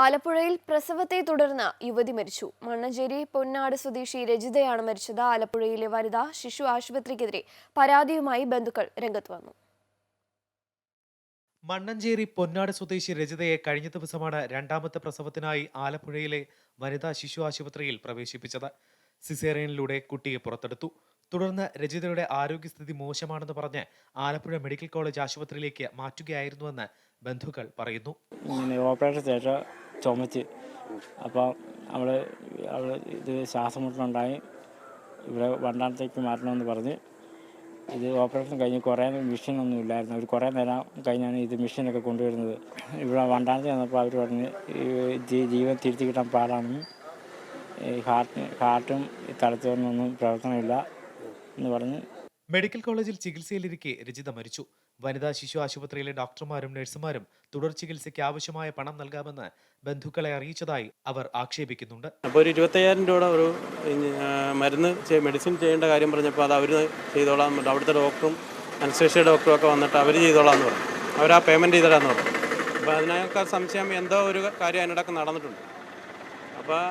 ആലപ്പുഴയിൽ പ്രസവത്തെ തുടർന്ന് യുവതി മരിച്ചു. മണ്ണഞ്ചേരി പൊന്നാട് സ്വദേശി രജിതയാണ് മരിച്ചത്. ആലപ്പുഴയിലെ വനിതാ ശിശു ആശുപത്രിക്കെതിരെ പരാതിയുമായി ബന്ധുക്കൾ രംഗത്ത് വന്നു. മണ്ണഞ്ചേരി പൊന്നാട് സ്വദേശി രജിതയെ കഴിഞ്ഞ ദിവസമാണ് രണ്ടാമത്തെ പ്രസവത്തിനായി ആലപ്പുഴയിലെ വനിതാ ശിശു ആശുപത്രിയിൽ പ്രവേശിപ്പിച്ചത്. സിസേറിയനിലൂടെ കുട്ടിയെ പുറത്തെടുത്തു. തുടർന്ന് രജിതയുടെ ആരോഗ്യസ്ഥിതി മോശമാണെന്ന് പറഞ്ഞ് ആലപ്പുഴ മെഡിക്കൽ കോളേജ് ആശുപത്രിയിലേക്ക് മാറ്റുകയായിരുന്നുവെന്ന് ബന്ധുക്കൾ പറയുന്നു. ഓപ്പറേഷൻ ശേഷം ചുമച്ച് അപ്പോൾ അവൾ ഇത് ശ്വാസമുട്ടലുണ്ടായി. ഇവിടെ വണ്ടാനത്തേക്ക് മാറ്റണമെന്ന് പറഞ്ഞ് ഇത് ഓപ്പറേഷൻ കഴിഞ്ഞ് കുറേ മെഷീനൊന്നും ഇല്ലായിരുന്നു. അവർ കുറേ നേരം കഴിഞ്ഞാണ് ഇത് മെഷീനൊക്കെ കൊണ്ടുവരുന്നത്. ഇവിടെ വണ്ടാനത്തിൽ ചെന്നപ്പോൾ അവർ പറഞ്ഞ് ജീവൻ തിരിച്ചു കിട്ടാൻ പാടാണെന്നും ഹാർട്ടും തലച്ചോറിനൊന്നും പ്രവർത്തനമില്ല എന്ന് പറഞ്ഞ്. മെഡിക്കൽ കോളേജിൽ ചികിത്സയിലിരിക്കെ രജിത മരിച്ചു. വനിതാ ശിശു ആശുപത്രിയിലെ ഡോക്ടർമാരും നഴ്സുമാരും തുടർ ചികിത്സയ്ക്ക് ആവശ്യമായ പണം നൽകാമെന്ന് ബന്ധുക്കളെ അറിയിച്ചതായി അവർ ആക്ഷേപിക്കുന്നുണ്ട്. അപ്പോൾ ഒരു 25,000 രൂപ ഒരു മരുന്ന് മെഡിസിൻ ചെയ്യേണ്ട കാര്യം പറഞ്ഞപ്പോൾ അത് അവർ ചെയ്തോളാം. അവിടുത്തെ ഡോക്ടറും അനസ്തേഷ്യ ഡോക്ടറും ഒക്കെ വന്നിട്ട് അവർ ചെയ്തോളാം എന്ന് പറഞ്ഞു. അവർ ആ പേയ്മെൻറ്റ് ചെയ്തോളാന്ന് പറഞ്ഞു. അപ്പോൾ അതിനൊക്കെ സംശയം എന്തോ ഒരു കാര്യം അതിനിടയ്ക്ക് നടന്നിട്ടുണ്ട്. അപ്പോൾ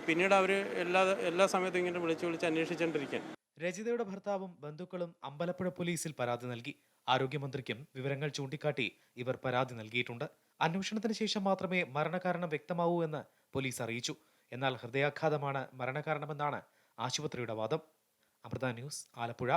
പിന്നീട് അവർ എല്ലാ സമയത്തും ഇങ്ങനെ വിളിച്ച് അന്വേഷിച്ചുകൊണ്ടിരിക്കുകയാണ്. രജിതയുടെ ഭർത്താവും ബന്ധുക്കളും അമ്പലപ്പുഴ പോലീസിൽ പരാതി നൽകി. ആരോഗ്യമന്ത്രിക്കും വിവരങ്ങൾ ചൂണ്ടിക്കാട്ടി ഇവർ പരാതി നൽകിയിട്ടുണ്ട്. അന്വേഷണത്തിന് ശേഷം മാത്രമേ മരണകാരണം വ്യക്തമാവൂ എന്ന് പോലീസ് അറിയിച്ചു. എന്നാൽ ഹൃദയാഘാതമാണ് മരണകാരണമെന്നാണ് ആശുപത്രിയുടെ വാദം. അമൃത ന്യൂസ്, ആലപ്പുഴ.